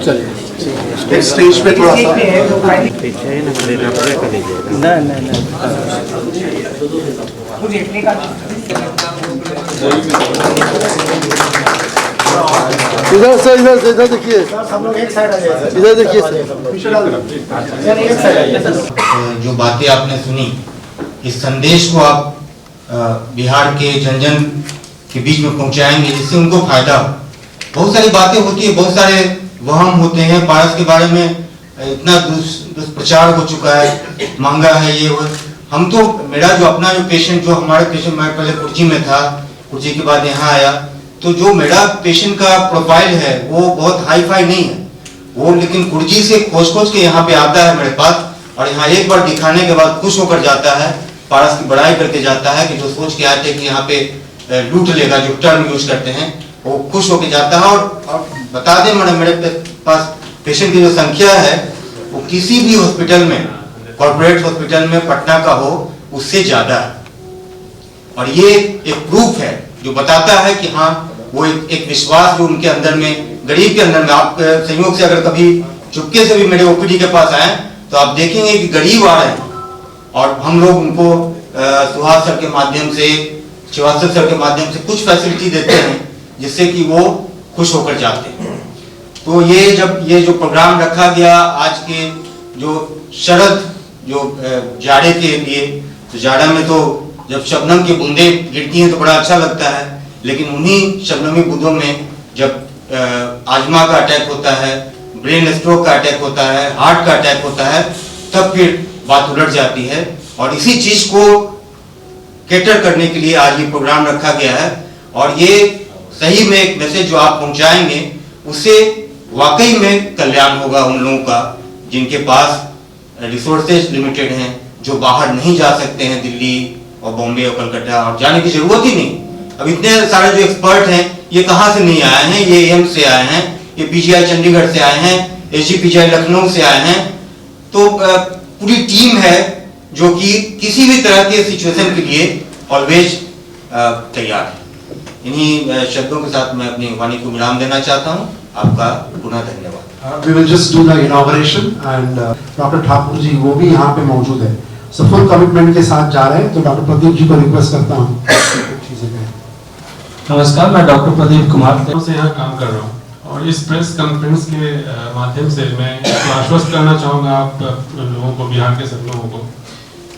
चलिए स्टेज पे थोड़ा सा इधर से इधर देखिए, हम लोग एक साइड आ जाए, इधर देखिए जो बातें आपने सुनी, इस संदेश को आप बिहार के जन जन के बीच में पहुंचाएंगे जिससे उनको फायदा हो। बहुत सारी बातें होती है, बहुत सारे वहम होते हैं पारस के बारे में, इतना दुष्प्रचार हो चुका है, महंगा है ये वो। हम तो मेरा जो अपना जो पेशेंट, जो हमारे पेशेंट, मैं पहले कुर्ची में था, कुर्ची के बाद यहाँ आया, तो जो मेरा पेशेंट का प्रोफाइल है वो बहुत हाई फाई नहीं है वो, लेकिन कुर्जी से खोज के यहाँ पे आता है मेरे पास, और यहाँ एक बार दिखाने के बाद खुश होकर जाता है, पारस की बड़ाई करके जाता है कि जो सोच के आते कि यहाँ पे लूट लेगा, जो टर्म यूज करते हैं, वो खुश होकर जाता है। और बता दें मैडम, मेरे पास पेशेंट की जो संख्या है वो किसी भी हॉस्पिटल में, कॉर्पोरेट हॉस्पिटल में पटना का हो, उससे ज्यादा है। और ये एक प्रूफ है जो बताता है कि हाँ, वो एक विश्वास जो उनके अंदर में, गरीब के अंदर में, आप संयोग से अगर कभी चुपके से भी मेरे ओपीडी के पास आए तो आप देखेंगे कि गरीब आ रहे हैं, और हम लोग उनको सुहास सर के माध्यम से, श्रीवास्तव सर के माध्यम से कुछ फैसिलिटी देते हैं जिससे कि वो खुश होकर जाते हैं। तो ये जब ये जो प्रोग्राम रखा गया आज के जो शरद जो जाड़े के लिए, तो जाड़ा में तो जब शबनम की बूंदें गिरती हैं तो बड़ा अच्छा लगता है, लेकिन उन्हीं शबनमी बूंदों में जब आजमा का अटैक होता है, ब्रेन स्ट्रोक का अटैक होता है, हार्ट का अटैक होता है, तब फिर बात उलट जाती है। और इसी चीज को कैटर करने के लिए आज ये प्रोग्राम रखा गया है, और ये सही में एक मैसेज जो आप पहुंचाएंगे उससे वाकई में कल्याण होगा उन लोगों का जिनके पास रिसोर्सेज लिमिटेड हैं, जो बाहर नहीं जा सकते हैं, दिल्ली और बॉम्बे और कलकत्ता, और जाने की जरूरत ही नहीं। अब इतने सारे जो एक्सपर्ट हैं ये कहाँ से नहीं आए हैं, ये एम्स से आए हैं, ये पीजीआई चंडीगढ़ से आए हैं, एसजीपीजीआई लखनऊ से आए हैं। तो पूरी टीम है जो कि किसी भी तरह के सिचुएशन के लिए ऑलवेज तैयार है। इन्हीं शब्दों के साथ मैं अपनी वाणी को विराम देना चाहता हूँ। आपका पुनः धन्यवाद। We will just do the inauguration and doctor Thakur ji वो भी यहाँ पे मौजूद है, so full commitment के साथ जा रहे हैं। तो डॉक्टर प्रदीप जी को रिक्वेस्ट करता हूँ। नमस्कार, मैं डॉक्टर प्रदीप कुमार से यहाँ काम कर रहा हूँ, और इस प्रेस कॉन्फ्रेंस के माध्यम से मैं आश्वस्त करना चाहूँगा आप लोगों को, बिहार के सब लोगों को,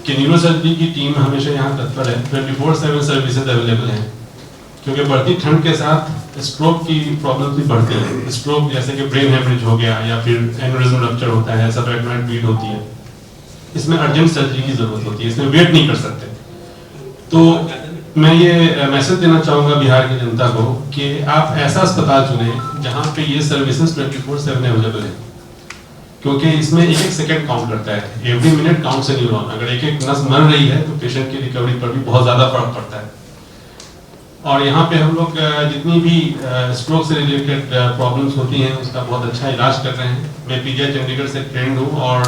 कि न्यूरोसर्जरी की टीम हमेशा यहाँ तत्पर है। 24/7 सर्विसेज अवेलेबल हैं, क्योंकि बढ़ती ठंड के साथ स्ट्रोक की प्रॉब्लम भी बढ़ती है। स्ट्रोक जैसे कि ब्रेन हेमरेज हो गया, या फिर एन्यूरिज्म रप्चर होता है, सबरेटिनॉइड ब्लीड होती है, इसमें अर्जेंट सर्जरी की जरूरत होती है, इसमें वेट नहीं कर सकते। तो मैं ये मैसेज देना चाहूँगा बिहार की जनता को कि आप ऐसा अस्पताल चुने जहाँ पे ये सर्विसेज 24/7 अवेलेबल है, क्योंकि इसमें एक एक सेकंड काउंट करता है, एवरी मिनट काउंट से न्यूरॉन। अगर एक एक नस मर रही है तो पेशेंट की रिकवरी पर भी बहुत ज़्यादा फर्क पड़ता है। और यहाँ पे हम लोग जितनी भी स्ट्रोक से रिलेटेड प्रॉब्लम्स होती हैं उसका बहुत अच्छा इलाज कर रहे हैं। मैं पीजीआई चंडीगढ़ से ट्रेंड हूँ, और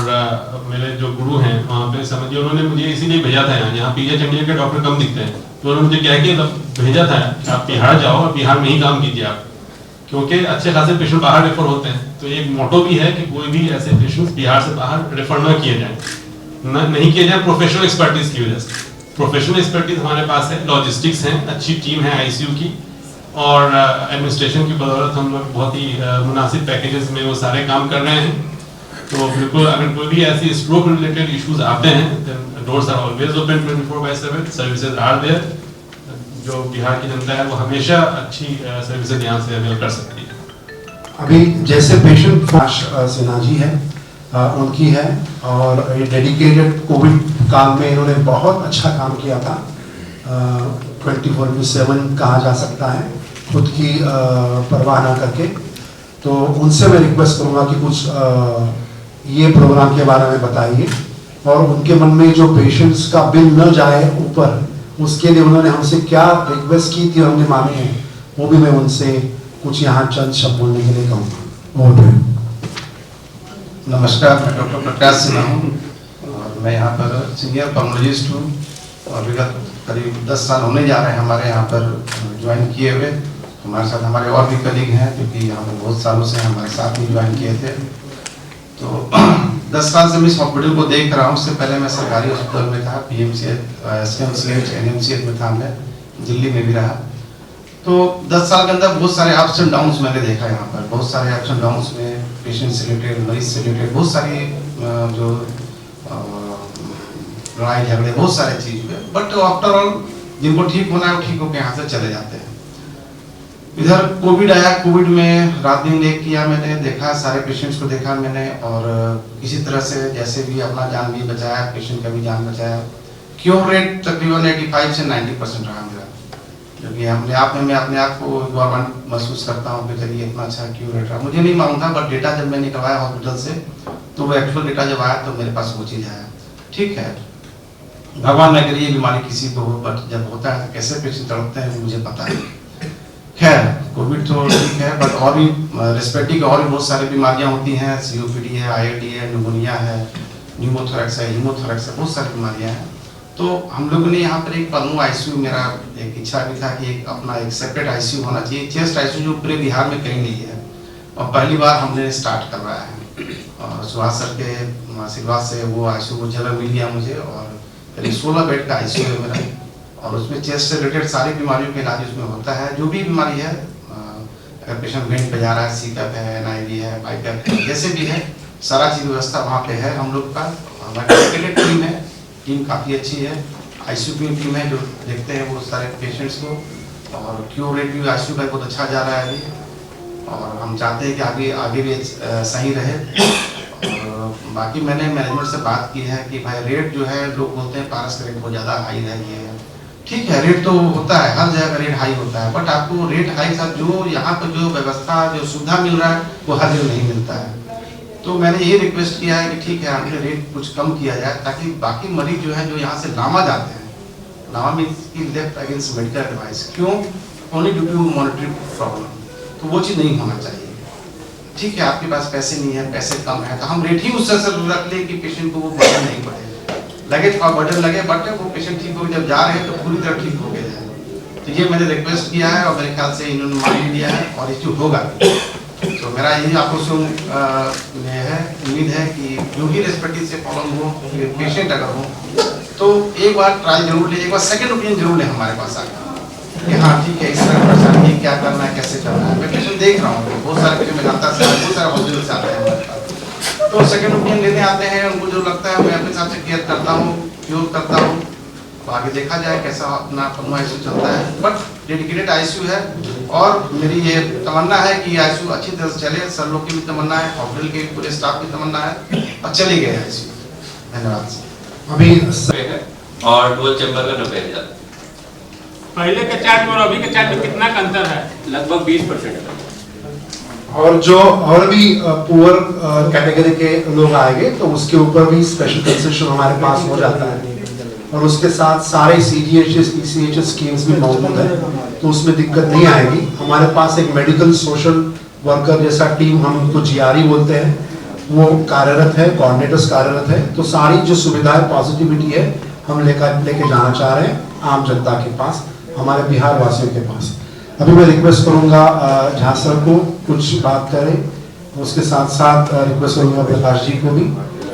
मेरे जो गुरु हैं वहाँ पे समझिए उन्होंने मुझे इसीलिए भेजा था यहाँ पीजीआई चंडीगढ़ के डॉक्टर कम दिखते हैं, तो उन्होंने मुझे क्या कि भेजा था आप बिहार जाओ और बिहार में ही काम कीजिए आप, क्योंकि अच्छे खासे पेशेंट बाहर रेफर होते हैं। तो एक मोटो भी है कि कोई भी ऐसे पेशेंट्स बिहार से बाहर रेफर न किए जाएँ, नहीं किए जाए प्रोफेशनल एक्सपर्टीज की वजह से। प्रोफेशनल एक्सपर्टीज हमारे पास है, लॉजिस्टिक्स हैं, अच्छी टीम है आईसीयू की, और एडमिनिस्ट्रेशन की बदौलत हम लोग बहुत ही मुनासिब पैकेजेस में वो सारे काम कर रहे हैं। तो बिल्कुल अगर कोई भी ऐसी स्ट्रोक रिलेटेड इश्यूज आते हैं, doors are always open 24/7, services are there. जो बिहार की जनता है वो हमेशा अच्छी सर्विसेज यहाँ से अवेल कर सकती है। अभी जैसे पेशेंट सिन्हा जी है, उनकी है, और ये डेडिकेटेड कोविड काल में इन्होंने बहुत अच्छा काम किया था। 24/7 कहा जा सकता है, खुद की परवाह ना करके। तो उनसे मैं रिक्वेस्ट करूँगा कि कुछ ये प्रोग्राम के बारे में बताइए, और उनके मन में जो पेशेंट्स का बिल न जाए ऊपर, उसके लिए उन्होंने हमसे क्या रिक्वेस्ट की थी और हमने माने हैं, वो भी मैं उनसे कुछ यहाँ चंद शब्द बोलने के लिए कहूँगा। Over to you. नमस्कार, मैं डॉक्टर प्रकाश सिन्हा हूँ और मैं यहाँ पर सीनियर पल्मोलॉजिस्ट हूँ और विगत करीब 10 साल होने जा रहे हैं हमारे यहाँ पर ज्वाइन किए हुए। हमारे साथ हमारे और भी कलीग हैं क्योंकि हम बहुत सालों से हमारे साथ ही ज्वाइन किए थे। तो 10 साल से मैं इस हॉस्पिटल को देख रहा हूँ। उससे पहले मैं सरकारी हॉस्पिटल में था, PMCH, SKMCH, NMCH में था, मैं दिल्ली में भी रहा। तो 10 साल के अंदर बहुत सारे अप्स एंड डाउन्स मैंने देखा यहाँ पर, बहुत सारे अप्स एंड डाउन्स में पेशेंट से रिलेटेड, मरीज से रिलेटेड बहुत सारी जो लड़ाई झगड़े बहुत सारे चीज हुए। बट आफ्टर ऑल जिनको ठीक होना है वो ठीक होकर यहाँ से चले जाते हैं। इधर कोविड आया, कोविड में रात दिन एक किया, मैंने देखा, सारे पेशेंट्स को देखा मैंने और किसी तरह से जैसे भी अपना जान भी बचाया, पेशेंट का भी जान बचाया। क्योर रेट तकरीबन 85 से 90% रहा मेरा, क्योंकि मैं अपने आप को गवर्नमेंट महसूस करता हूँ कि चलिए इतना अच्छा क्योर रेट रहा। मुझे नहीं मालूम था, बट डेटा जब मैं निकलवाया हॉस्पिटल से तो वो एक्चुअल डेटा जब आया तो मेरे पास वो चीज़ आया। ठीक है, भगवान न करे ये बीमारी किसी को हो, बट जब होता है तो कैसे पेशेंट तड़पते हैं मुझे पता है। खैर, कोविड तो ठीक है, बट और भी रेस्पिरेटरी की और भी बहुत सारी बीमारियां होती हैं। COPD है, ILD है, न्यूमोनिया है, न्यूमोथोरैक्स है, हीमोथोरैक्स है, बहुत सारी बीमारियां हैं। तो हम लोगों ने यहाँ पर एक पल्मो ICU, मेरा एक इच्छा भी था कि एक सेपरेट ICU होना चाहिए, चेस्ट ICU जो पूरे बिहार में कहीं नहीं है और पहली बार हमने स्टार्ट करवाया है। और सुभाष सर के आशीर्वाद से वो ICU को जगह मिल गया मुझे और करीब 16 बेड का ICU है मेरा और उसमें चेस्ट से रिलेटेड सारी बीमारियों का इलाज उसमें होता है। जो भी बीमारी है, अगर पेशेंट वेंट पे जा रहा है, CPAP है, NIV है, BiPAP है, जैसे भी है, सारा चीज़ व्यवस्था वहाँ पे है हम लोग का। हमारी टीम है, टीम काफ़ी अच्छी है, ICU की टीम है जो देखते हैं वो सारे पेशेंट्स को और क्योर रेट भी ICU का बहुत अच्छा जा रहा है अभी और हम चाहते हैं कि आगे भी सही रहे। और बाकी मैंने मैनेजमेंट से बात की है कि भाई रेट जो है, लोग बोलते हैं पारस का रेट बहुत ज़्यादा हाई है, ये है, ठीक है, रेट तो होता है, हर जगह का रेट हाई होता है, बट आपको रेट हाई साथ जो यहाँ पर जो व्यवस्था जो सुविधा मिल रहा है वो हर जगह नहीं मिलता है। तो मैंने ये रिक्वेस्ट किया है कि ठीक है, आपके रेट कुछ कम किया जाए ताकि बाकी मरीज जो है जो यहाँ से लामा जाते हैं, लामा मीन्स की लेफ्ट अगेंस्ट मेडिकल एडवाइस, क्यों, only due to monetary problem, तो वो चीज़ नहीं होना चाहिए। ठीक है, आपके पास पैसे नहीं है, पैसे कम है, तो हम रेट ही उस तरह से रख ले कि पेशेंट को वो बर्डन नहीं पड़े, लगे थोड़ा बर्डन लगे, बट वो पेशेंट ठीक हो जब जा रहे हैं तो पूरी तरह ठीक हो गया है। तो ये मैंने रिक्वेस्ट किया है और मेरे ख्याल से इन्होंने मान लिया है और इश्यू होगा। तो मेरा यही आपको है उम्मीद है कि जो भी रेस्पिरेटरी से प्रॉब्लम हो, पेशेंट अगर हो तो एक बार ट्रायल जरूर ले, एक बार सेकंड ओपिनियन जरूर ले हमारे पास आकर कि हाँ ठीक है, इस तरह परेशानी है, क्या करना है, कैसे करना है। मैं पेशेंट देख रहा हूँ, बहुत सारे पेशेंट में जानता है, बहुत सारे हॉस्पिटल से आते हैं, तो सेकंड ओपिनियन लेने आते हैं। उनको जो लगता है मैं अपने हिसाब से केयर करता हूँ, क्योर करता हूँ, तो आगे देखा जाए कैसा अपना पल्मो ICU चलता है। बट डेडिकेटेड ICU है और मेरी ये तमन्ना है कि ICU अच्छी तरह से चले। सर लोग की भी तमन्ना है, हॉस्पिटल के पूरे स्टाफ की तमन्ना है और चले गए ICU। धन्यवाद। अभी और डुअल चैम्बर का 90,000। पहले के चार्ज और अभी के चार्ज में कितना का अंतर है? लगभग 20%। और जो और भी पुअर कैटेगरी के लोग आएंगे तो उसके ऊपर भी स्पेशल कंसेशन हमारे पास हो जाता है और उसके साथ सारे CGHS ECHS स्कीम्स भी मौजूद है, तो उसमें दिक्कत नहीं आएगी। हमारे पास एक मेडिकल सोशल वर्कर जैसा टीम, हम उनको GRE बोलते हैं, वो कार्यरत है, कोऑर्डिनेटर्स कार्यरत है। तो सारी जो सुविधाएं पॉजिटिविटी है हम लेके जाना चाह रहे हैं आम जनता के पास, हमारे बिहार वासियों के पास। अभी मैं रिक्वेस्ट करूंगा झा सर को कुछ बात करें, उसके साथ साथ रिक्वेस्ट करूंगा प्रकाश जी को भी।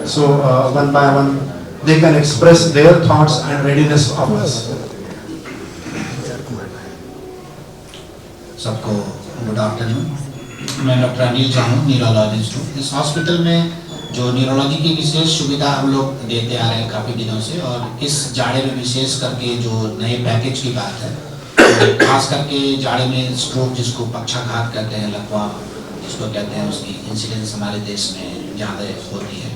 So one by one they can express their thoughts and readiness of us. सबको गुड आफ्टरनून। मैं डॉक्टर अनिल झा हूँ, न्यूरोलॉजिस्ट हूँ। इस हॉस्पिटल में जो न्यूरोलॉजी की विशेष सुविधा हम लोग देते आ रहे हैं काफ़ी दिनों से, और इस जाड़े में विशेष करके जो नए पैकेज की बात है, तो खास करके जाड़े में स्ट्रोक जिसको पक्षाघात कहते हैं, लकवा जिसको कहते हैं, उसकी इंसिडेंस हमारे देश में ज़्यादा होती है।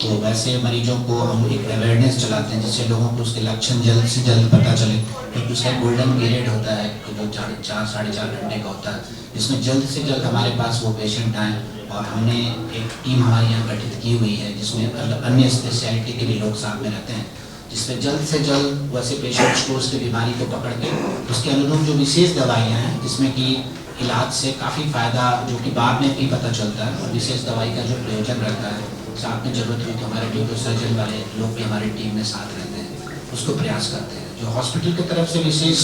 तो वैसे मरीजों को हम एक अवेयरनेस चलाते हैं जिससे लोगों को उसके लक्षण जल्द से जल्द पता चले, क्योंकि उसका गोल्डन पीरियड होता है जो 4-4.5 घंटे का होता है, जिसमें जल्द से जल्द हमारे पास वो पेशेंट आए। और हमने एक टीम हमारे यहाँ गठित की हुई है जिसमें अन्य स्पेशलिटी के भी लोग साथ में रहते हैं, जिसमें जल्द से जल्द वैसे पेशेंट्स को उसकी बीमारी को पकड़ के उसके अनुरूप जो विशेष दवाइयाँ हैं, जिसमें कि इलाज से काफ़ी फ़ायदा जो कि बाद में भी पता चलता है, और विशेष दवाई का जो प्रयोजन रहता है, साथ में जरूरत हुई तो हमारे न्यूरोसर्जन वाले लोग भी हमारी टीम में साथ रहते हैं, उसको प्रयास करते हैं। जो हॉस्पिटल की तरफ से विशेष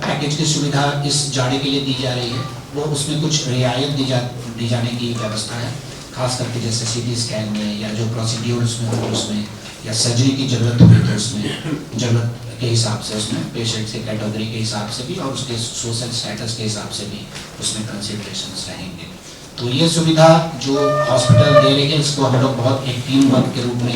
पैकेज की सुविधा इस जाड़े के लिए दी जा रही है, वो उसमें कुछ रियायत दी जाने की व्यवस्था है, खास करके जैसे सीटी स्कैन में या जो प्रोसीड्यूर्स में हो उसमें, या सर्जरी की ज़रूरत हुई तो उसमें ज़रूरत के हिसाब से उसमें पेशेंट की कैटेगरी के हिसाब से भी और उसके सोशल स्टेटस के हिसाब से भी उसमें कंसिडरेशंस रहेंगे। तो ये सुविधा जो हॉस्पिटल दे रही है, इसको हम लोग बहुत एक टीम वर्क के रूप में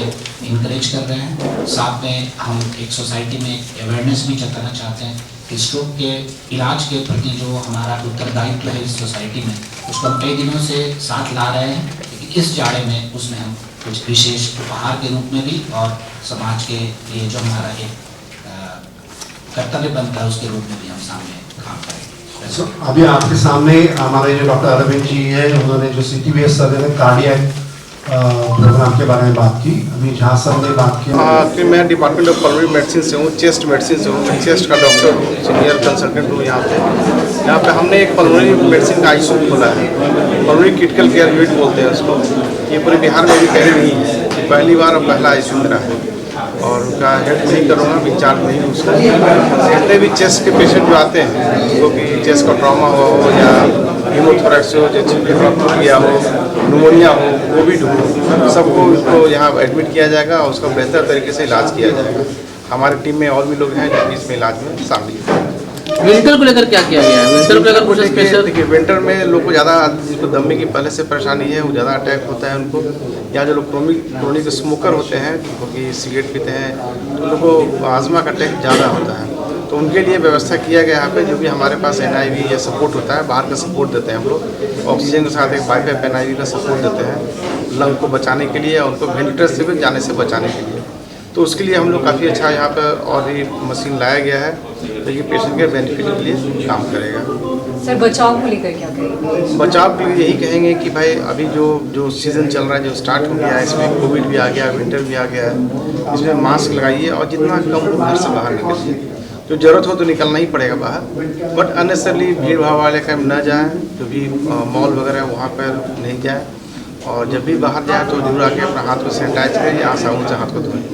इनकरेज कर रहे हैं। साथ में हम एक सोसाइटी में अवेयरनेस भी जताना चाहते हैं कि स्ट्रोक के इलाज के प्रति जो हमारा उत्तरदायित्व है इस सोसाइटी में, उसको हम कई दिनों से साथ ला रहे हैं। इस जाड़े में उसमें हम कुछ विशेष उपहार के रूप में भी और समाज के लिए जो हमारा एक कर्तव्य बनता है उसके रूप में भी हम सामने काम करेंगे। अभी आपके सामने हमारे जो डॉक्टर अरविंद जी है, उन्होंने जो CTBS सर्जन कार्डियक प्रोग्राम के बारे में बात की। अभी झा सर ने बात की। मैं डिपार्टमेंट ऑफ पल्मोनरी मेडिसिन से हूँ, चेस्ट मेडिसिन से हूँ, मैं चेस्ट का डॉक्टर हूँ, सीनियर कंसल्टेंट हूँ यहाँ पे। यहाँ पे हमने एक पल्मोनरी मेडिसिन का ICU खोला है, पल्मोनरी क्रिटिकल केयर यूनिट बोलते हैं उसको। ये पूरे बिहार में भी कहीं नहीं है, पहली बार अब पहला ICU मेरा है, और उनका हेल्प नहीं करूँगा, मैं इंचार्ज नहीं हूँ उसका। जितने भी चेस्ट के पेशेंट जो आते हैं, वो भी चेस्ट का ट्रॉमा हो या हीमोथोरैक्स हो, या हो, न्यूमोनिया हो, कोविड हो, सबको उसको यहाँ एडमिट किया जाएगा और उसका बेहतर तरीके से इलाज किया जाएगा। हमारी टीम में और भी लोग हैं जो इसमें इलाज में शामिल हैं। विंटर को लेकर क्या किया गया है? विंटर को लेकर कुछ स्पेशल? देखिए, विंटर में लोग को ज़्यादा, जिसको दमे की पहले से परेशानी है, वो ज़्यादा अटैक होता है उनको, या जो लोग क्रोनिक स्मोकर होते हैं, क्योंकि सिगरेट पीते हैं, तो उन लोगों को आजमा का अटैक ज़्यादा होता है। तो उनके लिए व्यवस्था किया गया यहाँ पे, जो भी हमारे पास NIV या सपोर्ट होता है, बाहर का सपोर्ट देते हैं हम लोग, ऑक्सीजन के साथ एक 5 NIV का सपोर्ट देते हैं लंग को बचाने के लिए, और उनको वेंटिलेटर से भी जाने से बचाने के लिए। तो उसके लिए हम लोग काफ़ी अच्छा यहाँ पर और भी मशीन लाया गया है, तो ये पेशेंट के बेनिफिट के लिए काम करेगा। सर, बचाव को लेकर क्या करेंगे? बचाव के लिए यही कहेंगे कि भाई अभी जो सीज़न चल रहा है, जो स्टार्ट हो गया है, इसमें कोविड भी आ गया, विंटर भी आ गया है, इसमें मास्क लगाइए और जितना कम घर से बाहर निकलिए। जो ज़रूरत हो तो निकलना ही पड़ेगा बाहर, बट अननेसेसरली भीड़ भाड़ वाले टाइम न जाएँ, जो भी मॉल वगैरह वहाँ पर नहीं जाए, और जब भी बाहर जाए तो जरूर आके अपना हाथ को सैनिटाइज करें या साबुन से हाथ को धोएं।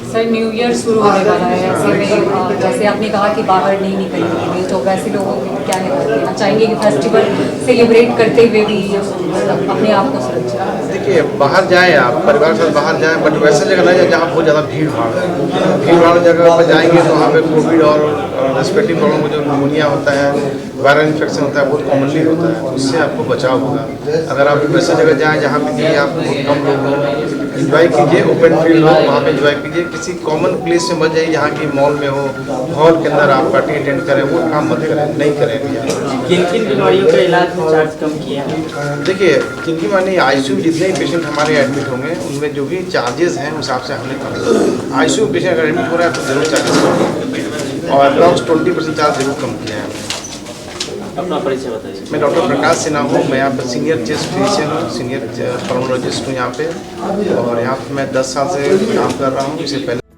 सर, न्यू ईयर शुरू होने वाला है, ऐसे में जैसे आपने कहा कि बाहर नहीं निकलेंगे, तो वैसे लोगों को क्या देना चाहेंगे कि फेस्टिवल सेलिब्रेट करते हुए भी अपने आप को सुरक्षित? देखिए, बाहर जाएं, आप परिवार के साथ बाहर जाएं, बट वैसे जगह नहीं जाए जहाँ बहुत ज़्यादा भीड़ भाड़ है। भीड़ भाड़ जगह पर जाएंगे तो वहाँ पे कोविड और रेस्पिरेटरी प्रॉब्लम, जो न्यूमोनिया होता है, वायरल इन्फेक्शन होता है, बहुत कॉमनली होता है, उससे आपको बचाव होगा। अगर आप वैसे जगह जाएँ जहाँ पे कि आप बहुत कम लोग हो, इंजॉय कीजिए, ओपन फील्ड हो, वहाँ पे इंजॉय कीजिए। किसी कॉमन प्लेस में मत जाइए, यहाँ की मॉल में हो, हॉल के अंदर आप पार्टी अटेंड करें, वो काम मत करें, नहीं करें भैया। किन किन बीमारियों का इलाज में चार्ज कम किया है? देखिए, जिनकी माने ICU जितने भी पेशेंट हमारे एडमिट होंगे, उनमें जो भी चार्जेस हैं उस हिसाब से हमने ICU पेशेंट अगर एडमिट हो रहा है तो जरूर चार्जेस कम किए, और अप्रॉक्स 20% चार्ज जरूर कम किया है। अपना परिचय बताइए। मैं डॉक्टर प्रकाश सिन्हा हूँ, मैं यहाँ पर सीनियर चेस्ट फिजिशियन हूँ, सीनियर पल्मोनोलॉजिस्ट हूँ यहाँ पे, और यहाँ पर मैं 10 साल से काम कर रहा हूँ। इससे पहले